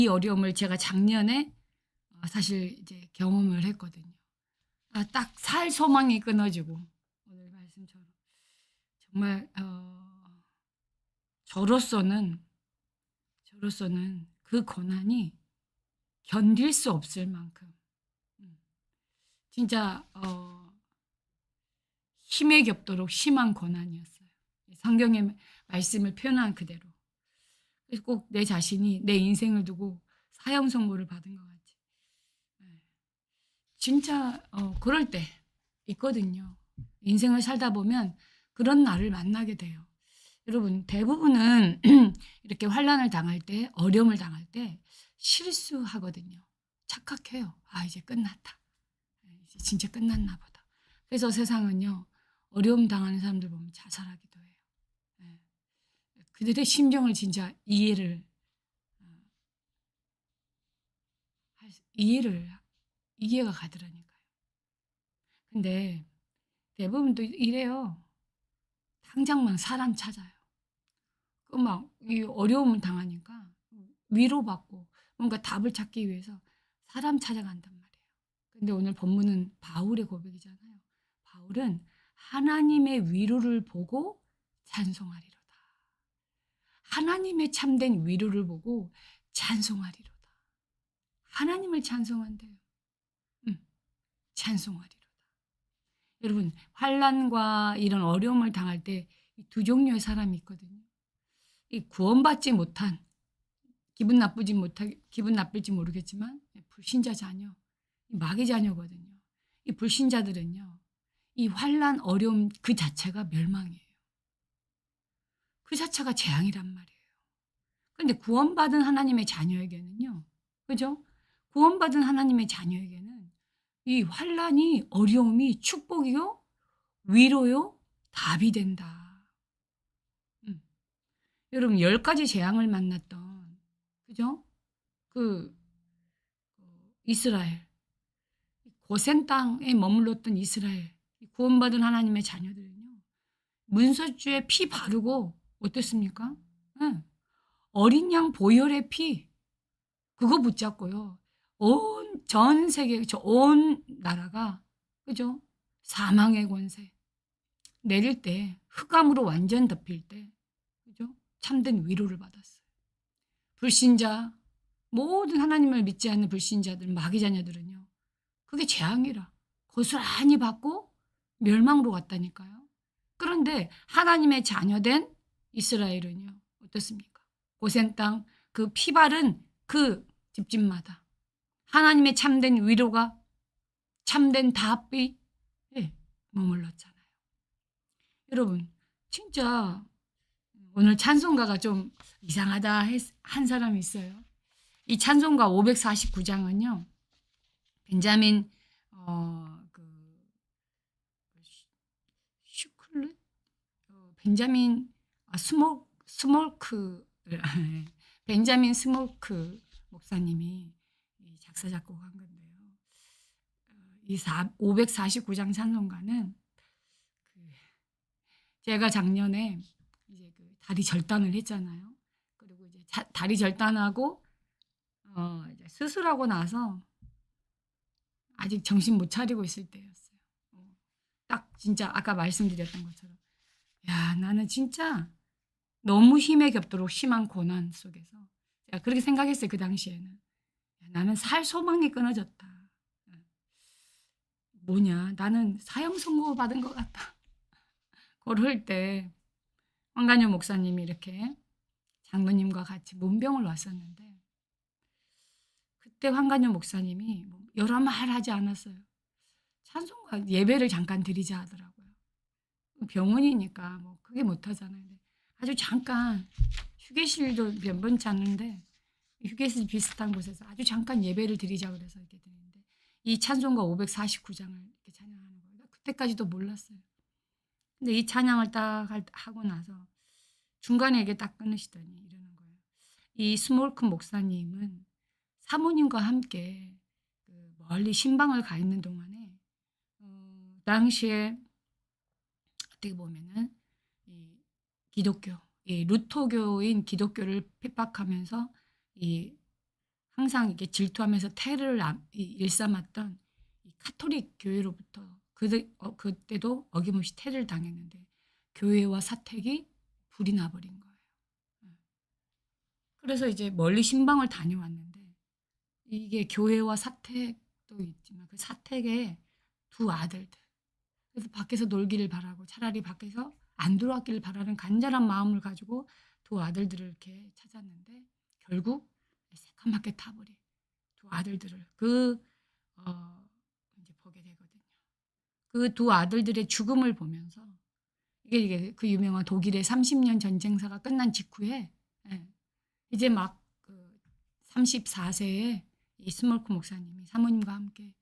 이 어려움을 제가 작년에 사실 이제 경험을 했거든요. 딱 살 소망이 끊어지고 오늘 말씀처럼 정말 저로서는 그 고난이 견딜 수 없을 만큼 진짜 힘에 겹도록 심한 고난이었어요. 성경의 말씀을 표현한 그대로. 그래서 꼭 내 자신이 내 인생을 두고 사형 선고를 받은 것 같지. 진짜 그럴 때 있거든요. 인생을 살다 보면 그런 날을 만나게 돼요. 여러분 대부분은 이렇게 환난을 당할 때, 어려움을 당할 때 실수하거든요. 착각해요. 이제 끝났다. 이제 진짜 끝났나 보다. 그래서 세상은요, 어려움 당하는 사람들 보면 자살하기도 해요. 그들의 심정을 진짜 이해가 가더라니까요. 근데 대부분 또 이래요. 당장만 사람 찾아요. 이 어려움을 당하니까 위로받고 뭔가 답을 찾기 위해서 사람 찾아간단 말이에요. 근데 오늘 본문은 바울의 고백이잖아요. 바울은 하나님의 위로를 보고 찬송하리로다. 하나님의 참된 위로를 보고 찬송하리로다. 하나님을 찬송한대요. 찬송하리로다. 여러분 환난과 이런 어려움을 당할 때 두 종류의 사람이 있거든요. 이 구원받지 못한 기분 나쁠지 모르겠지만 불신자 자녀, 마귀 자녀거든요. 이 불신자들은요, 이 환난 어려움 그 자체가 멸망이에요. 그 자체가 재앙이란 말이에요. 그런데 구원받은 하나님의 자녀에게는요, 그죠? 구원받은 하나님의 자녀에게는 이 환난이 어려움이 축복이요, 위로요, 답이 된다. 여러분 10가지 재앙을 만났던 그죠? 그 이스라엘 고센 땅에 머물렀던 이스라엘 구원받은 하나님의 자녀들은요. 문설주에 피 바르고 어땠습니까? 네. 어린 양 보혈의 피 그거 붙잡고요. 전 세계 온 나라가 그죠? 사망의 권세 내릴 때 흑암으로 완전 덮일 때 그죠? 참된 위로를 받았어요. 불신자 모든 하나님을 믿지 않는 불신자들 마귀 자녀들은요. 그게 재앙이라 고스란히 받고 멸망으로 갔다니까요. 그런데 하나님의 자녀된 이스라엘은요. 어떻습니까? 고센 땅 그 피바른 그 집집마다 하나님의 참된 위로가 참된 답이 머물렀잖아요. 여러분 진짜 오늘 찬송가가 좀 이상하다 한 사람이 있어요. 이 찬송가 549장은요. 벤자민 슈클렛 벤자민 스몰크 벤자민 스몰크 목사님이 작사 작곡한 건데요. 이 549장 찬송가는 제가 작년에 이제 다리 절단을 했잖아요. 그리고 이제 다리 절단하고 이제 수술하고 나서 아직 정신 못 차리고 있을 때였어요. 딱 진짜 아까 말씀드렸던 것처럼 야 나는 진짜 너무 힘에 겹도록 심한 고난 속에서 제가 그렇게 생각했어요. 그 당시에는. 야, 나는 살 소망이 끊어졌다. 뭐냐 나는 사형 선고 받은 것 같다. 그럴 때 황간효 목사님이 이렇게 장로님과 같이 문병을 왔었는데 그때 황간효 목사님이 여러 말 하지 않았어요. 찬송가 예배를 잠깐 드리자 하더라고요. 병원이니까 뭐 크게 못 하잖아요. 아주 잠깐 휴게실도 몇 번치 않는데 휴게실 비슷한 곳에서 아주 잠깐 예배를 드리자 그래서 이렇게 드리는데 이 찬송가 549장을 이렇게 찬양하는 거예요. 그때까지도 몰랐어요. 근데 이 찬양을 딱 하고 나서 중간에 이게 딱 끊으시더니 이러는 거예요. 이 스몰큰 목사님은 사모님과 함께 멀리 신방을 가 있는 동안에 당시에 어떻게 보면은 이 기독교, 이 루터교인 기독교를 핍박하면서 이 항상 이게 질투하면서 테러를 일삼았던 이 카톨릭 교회로부터 그때도 어김없이 테러를 당했는데 교회와 사택이 불이 나버린 거예요. 그래서 이제 멀리 신방을 다녀왔는데 이게 교회와 사택도 있지만 그 사택에 두 아들들. 그래서 밖에서 놀기를 바라고 차라리 밖에서 안 들어왔기를 바라는 간절한 마음을 가지고 두 아들들을 이렇게 찾았는데 결국 새까맣게 타버린 두 아들들을 이제 보게 되거든요. 그 두 아들들의 죽음을 보면서 이게 그 유명한 독일의 30년 전쟁사가 끝난 직후에 이제 막그 34세에 이 스몰크 목사님이 사모님과 함께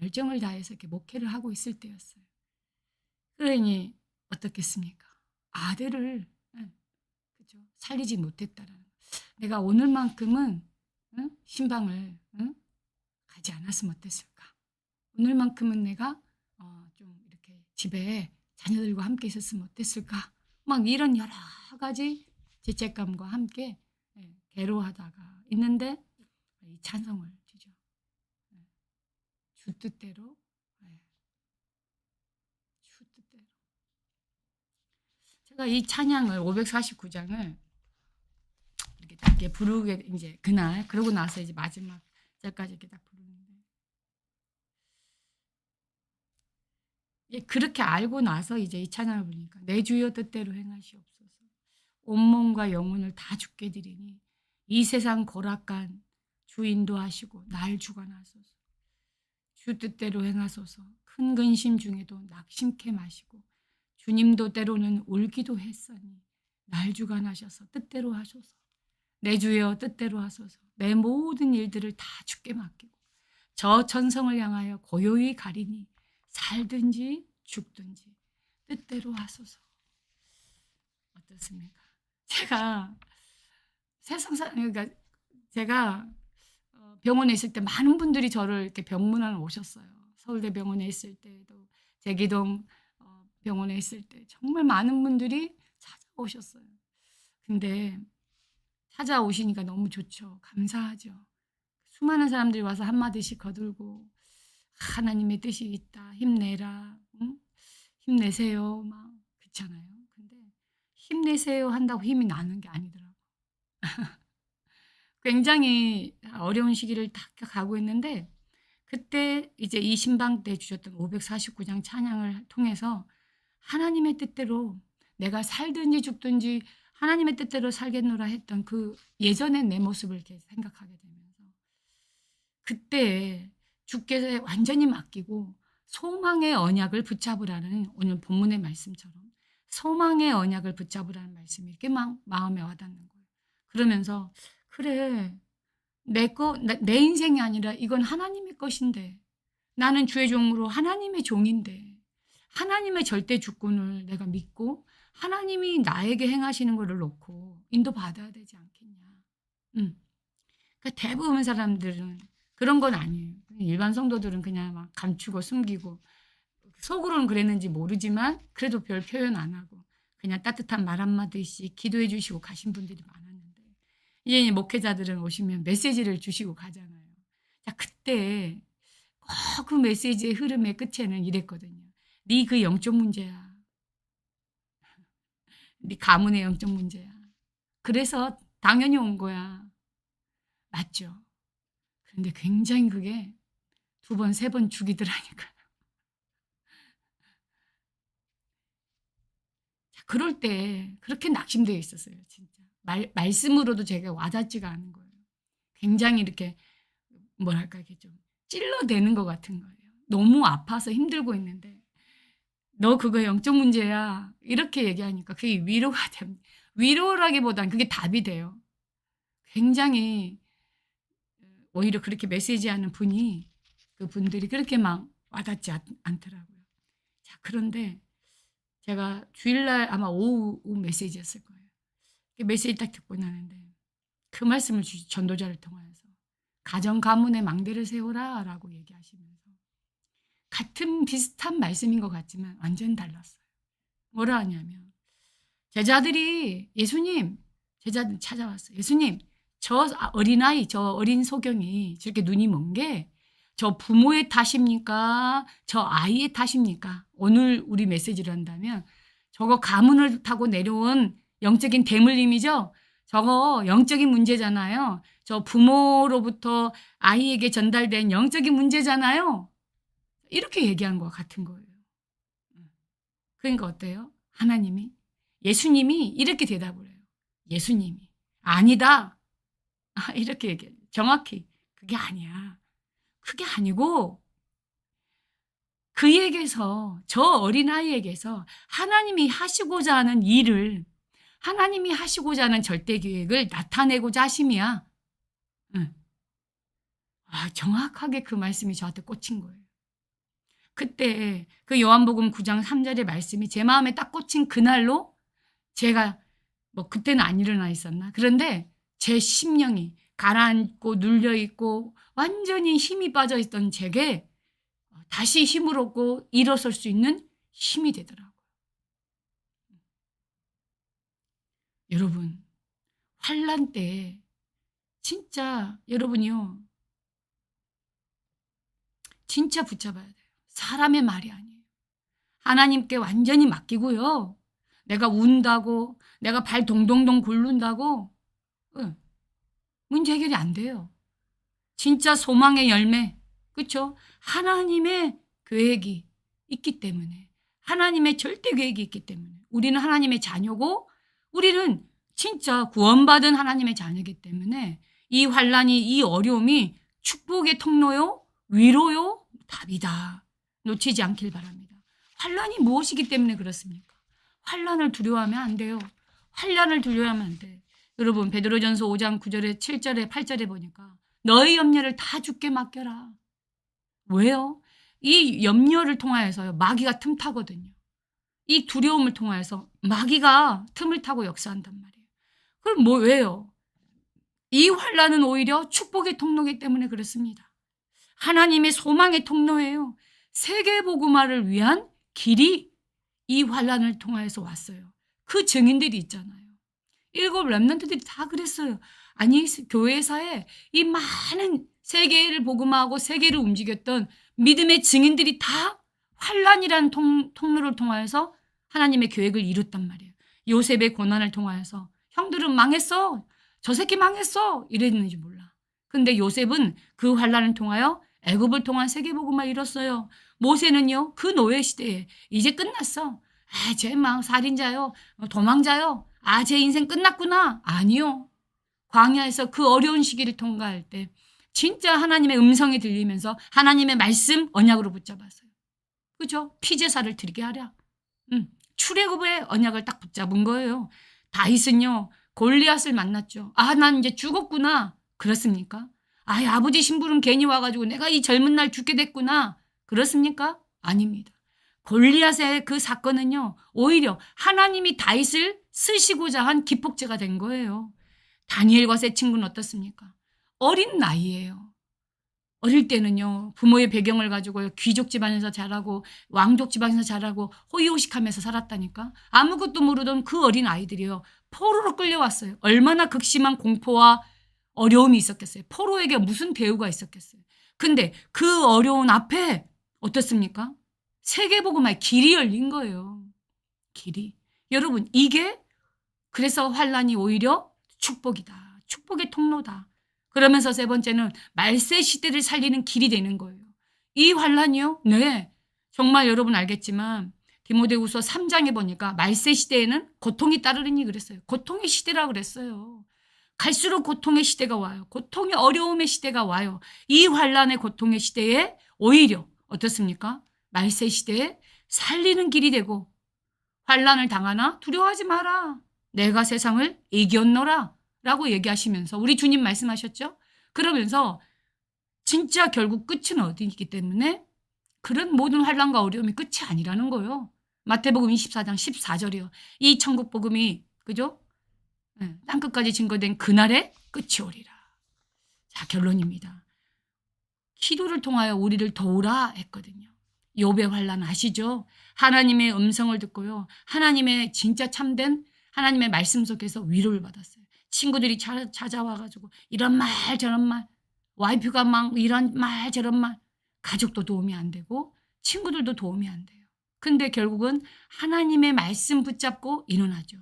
열정을 다해서 이렇게 목회를 하고 있을 때였어요. 그러니 어떻겠습니까? 아들을 그죠? 살리지 못했다라는. 내가 오늘만큼은 신방을 가지 않았으면 어땠을까? 오늘만큼은 내가 좀 이렇게 집에 자녀들과 함께 있었으면 어땠을까? 막 이런 여러 가지 죄책감과 함께 괴로워하다가 있는데 이 찬송을 주죠. 주 뜻대로, 주 뜻대로. 제가 이 찬양을 549장을 이렇게 딱 부르게 이제 그날 그러고 나서 이제 마지막 절까지 이렇게 딱 부르는데 그렇게 알고 나서 이제 이 찬양을 부르니까 내 주여 뜻대로 행하시옵소서. 온몸과 영혼을 다 주께 드리니 이 세상 고락간 주 인도하시고 날 주관하소서. 주 뜻대로 행하소서. 큰 근심 중에도 낙심케 마시고 주님도 때로는 울기도 했으니 날 주관하셔서 뜻대로 하소서. 내 주여 뜻대로 하소서. 내 모든 일들을 다 주께 맡기고 저 천성을 향하여 고요히 가리니 살든지 죽든지 뜻대로 하소서. 어떻습니까? 제가 그러니까 제가 병원에 있을 때 많은 분들이 저를 이렇게 병문안을 오셨어요. 서울대병원에 있을 때도 제기동 병원에 있을 때 정말 많은 분들이 찾아오셨어요. 근데 찾아오시니까 너무 좋죠. 감사하죠. 수많은 사람들이 와서 한마디씩 거들고 하나님의 뜻이 있다. 힘내라. 응? 힘내세요. 막 그렇잖아요. 근데 힘내세요 한다고 힘이 나는 게 아니더라고. 굉장히 어려운 시기를 다 가고 있는데 그때 이제 이 신방 때 주셨던 549장 찬양을 통해서 하나님의 뜻대로 내가 살든지 죽든지 하나님의 뜻대로 살겠노라 했던 그 예전의 내 모습을 이렇게 생각하게 되면서 그때 주께서 완전히 맡기고 소망의 언약을 붙잡으라는 오늘 본문의 말씀처럼 소망의 언약을 붙잡으라는 말씀이 이렇게 마음에 와닿는 거예요. 그러면서 그래 내 인생이 아니라 이건 하나님의 것인데 나는 주의 종으로 하나님의 종인데 하나님의 절대 주권을 내가 믿고 하나님이 나에게 행하시는 것을 놓고 인도받아야 되지 않겠냐. 그러니까 대부분 사람들은 그런 건 아니에요. 일반 성도들은 그냥 막 감추고 숨기고 속으로는 그랬는지 모르지만 그래도 별 표현 안 하고 그냥 따뜻한 말 한마디씩 기도해 주시고 가신 분들이 많았는데 이제 목회자들은 오시면 메시지를 주시고 가잖아요. 자, 그때 꼭 그 메시지의 흐름의 끝에는 이랬거든요. 네 그 영적 문제야. 네 가문의 영적 문제야. 그래서 당연히 온 거야. 맞죠? 그런데 굉장히 그게 2번, 3번 죽이더라니까요. 자, 그럴 때 그렇게 낙심되어 있었어요. 진짜. 말씀으로도 제가 와닿지가 않은 거예요. 굉장히 이렇게 뭐랄까 이렇게 좀 찔러대는 것 같은 거예요. 너무 아파서 힘들고 있는데 너 그거 영적 문제야. 이렇게 얘기하니까 그게 위로가 됩니다. 위로라기보단 그게 답이 돼요. 굉장히 오히려 그렇게 메시지하는 분이 그분들이 그렇게 막 와닿지 않더라고요. 자, 그런데 제가 주일날 아마 오후 메시지였을 거예요. 메시지 딱 듣고 나는데 그 말씀을 전도자를 통해서 가정 가문의 망대를 세우라 라고 얘기하시면서 같은 비슷한 말씀인 것 같지만 완전 달랐어요. 뭐라 하냐면 제자들이 제자들 찾아왔어요. 예수님 저 어린아이, 저 어린 소경이 저렇게 눈이 먼 게 저 부모의 탓입니까? 저 아이의 탓입니까? 오늘 우리 메시지를 한다면 저거 가문을 타고 내려온 영적인 대물림이죠? 저거 영적인 문제잖아요. 저 부모로부터 아이에게 전달된 영적인 문제잖아요. 이렇게 얘기한 것 같은 거예요. 그러니까 어때요? 하나님이, 예수님이 이렇게 대답을 해요. 예수님이 아니다. 이렇게 얘기해요. 정확히 그게 아니야. 그게 아니고 그에게서, 저 어린아이에게서 하나님이 하시고자 하는 일을, 하나님이 하시고자 하는 절대 계획을 나타내고자 하심이야. 응. 정확하게 그 말씀이 저한테 꽂힌 거예요. 그때 그 요한복음 9장 3절의 말씀이 제 마음에 딱 꽂힌 그날로 제가 뭐 그때는 안 일어나 있었나? 그런데 제 심령이 가라앉고 눌려있고 완전히 힘이 빠져있던 제게 다시 힘을 얻고 일어설 수 있는 힘이 되더라고요. 여러분, 환난 때 진짜 여러분이요. 진짜 붙잡아야 돼요. 사람의 말이 아니에요. 하나님께 완전히 맡기고요. 내가 운다고, 내가 발 동동동 굴른다고 문제 해결이 안 돼요. 진짜 소망의 열매, 그렇죠? 하나님의 계획이 있기 때문에, 하나님의 절대 계획이 있기 때문에 우리는 하나님의 자녀고 우리는 진짜 구원받은 하나님의 자녀이기 때문에 이 환난이, 이 어려움이 축복의 통로요, 위로요, 답이다. 놓치지 않길 바랍니다. 환난이 무엇이기 때문에 그렇습니까? 환난을 두려워하면 안 돼요. 환난을 두려워하면 안 돼. 여러분, 베드로전서 5장 9절에 7절에 8절에 보니까 너의 염려를 다 주께 맡겨라. 왜요? 이 염려를 통하여서요, 마귀가 틈타거든요. 이 두려움을 통하여서 마귀가 틈을 타고 역사한단 말이에요. 그럼 왜요? 이 환난은 오히려 축복의 통로이기 때문에 그렇습니다. 하나님의 소망의 통로예요. 세계복음화를 위한 길이 이 환난을 통하여서 왔어요. 그 증인들이 있잖아요. 7 렘넌트들이 다 그랬어요. 아니, 교회사에 이 많은 세계를 복음화하고 세계를 움직였던 믿음의 증인들이 다 환난이라는 통로를 통하여서 하나님의 계획을 이뤘단 말이에요. 요셉의 고난을 통하여서 형들은 망했어. 저 새끼 망했어. 이랬는지 몰라. 근데 요셉은 그 환난을 통하여 애굽을 통한 세계복음화 이뤘어요. 모세는요, 그 노예 시대에 이제 끝났어. 쟤 막 살인자요, 도망자요. 제 인생 끝났구나. 아니요. 광야에서 그 어려운 시기를 통과할 때 진짜 하나님의 음성이 들리면서 하나님의 말씀 언약으로 붙잡았어요. 그죠? 피제사를 드리게 하랴. 출애굽의 언약을 딱 붙잡은 거예요. 다윗은요, 골리앗을 만났죠. 난 이제 죽었구나. 그렇습니까? 아버지 심부름 괜히 와가지고 내가 이 젊은 날 죽게 됐구나. 그렇습니까? 아닙니다. 골리앗의 그 사건은요, 오히려 하나님이 다윗을 쓰시고자 한 기폭제가 된 거예요. 다니엘과 세 친구는 어떻습니까? 어린 나이예요. 어릴 때는요, 부모의 배경을 가지고 귀족 집안에서 자라고 왕족 집안에서 자라고 호의호식하면서 살았다니까. 아무것도 모르던 그 어린 아이들이요, 포로로 끌려왔어요. 얼마나 극심한 공포와 어려움이 있었겠어요. 포로에게 무슨 대우가 있었겠어요. 근데 그 어려운 앞에 어떻습니까? 세계복음화의 길이 열린 거예요. 길이. 여러분, 이게 그래서 환난이 오히려 축복이다. 축복의 통로다. 그러면서 세 번째는 말세 시대를 살리는 길이 되는 거예요. 이 환난이요? 네. 정말 여러분 알겠지만 디모데후서 3장에 보니까 말세 시대에는 고통이 따르리니 그랬어요. 고통의 시대라 그랬어요. 갈수록 고통의 시대가 와요. 고통의 어려움의 시대가 와요. 이 환난의 고통의 시대에 오히려 어떻습니까? 말세 시대에 살리는 길이 되고, 환난을 당하나 두려워하지 마라. 내가 세상을 이겼노라 라고 얘기하시면서 우리 주님 말씀하셨죠? 그러면서 진짜 결국 끝은 어디이기 때문에 그런 모든 환난과 어려움이 끝이 아니라는 거예요. 마태복음 24장 14절이요. 이 천국 복음이, 그죠? 땅끝까지 증거된 그날에 끝이 오리라. 자, 결론입니다. 기도를 통하여 우리를 도우라 했거든요. 욥의 환난 아시죠? 하나님의 음성을 듣고요, 하나님의 진짜 참된 하나님의 말씀 속에서 위로를 받았어요. 친구들이 찾아와가지고 이런 말 저런 말, 와이프가 막 이런 말 저런 말, 가족도 도움이 안 되고 친구들도 도움이 안 돼요. 근데 결국은 하나님의 말씀 붙잡고 일어나죠.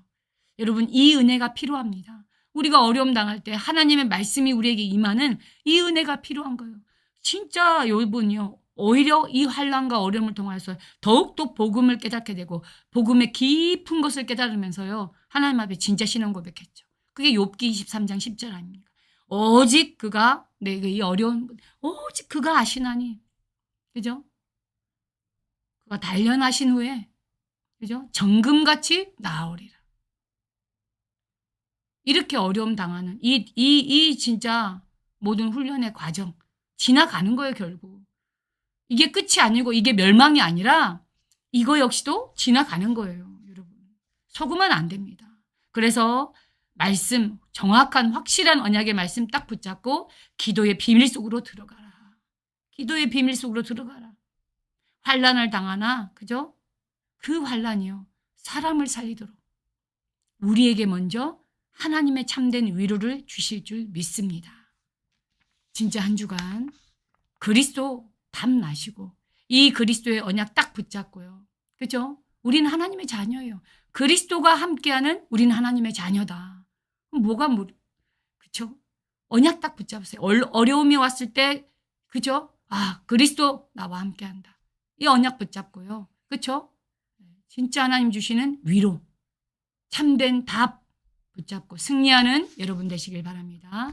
여러분, 이 은혜가 필요합니다. 우리가 어려움 당할 때 하나님의 말씀이 우리에게 임하는 이 은혜가 필요한 거예요. 진짜 여러분요, 오히려 이 환난과 어려움을 통해서 더욱더 복음을 깨닫게 되고 복음의 깊은 것을 깨달으면서요, 하나님 앞에 진짜 신앙 고백했죠. 그게 욥기 23장 10절 아닙니까? 오직 그가 내게 이 어려운, 오직 그가 아시나니, 그죠? 그가 단련하신 후에, 그죠? 정금같이 나으리라. 이렇게 어려움 당하는 이 진짜 모든 훈련의 과정 지나가는 거예요, 결국. 이게 끝이 아니고 이게 멸망이 아니라 이거 역시도 지나가는 거예요, 여러분. 속으면 안 됩니다. 그래서 말씀, 정확한 확실한 언약의 말씀 딱 붙잡고 기도의 비밀 속으로 들어가라. 기도의 비밀 속으로 들어가라. 환난을 당하나, 그죠? 그 환난이요, 사람을 살리도록 우리에게 먼저 하나님의 참된 위로를 주실 줄 믿습니다. 진짜 한 주간 그리스도 담나시고 이 그리스도의 언약 딱 붙잡고요. 그죠? 우리는 하나님의 자녀예요. 그리스도가 함께하는 우리는 하나님의 자녀다. 뭐가 그쵸? 언약 딱 붙잡으세요. 어려움이 왔을 때, 그죠? 아, 그리스도 나와 함께한다. 이 언약 붙잡고요. 그쵸? 진짜 하나님 주시는 위로, 참된 답 붙잡고 승리하는 여러분 되시길 바랍니다.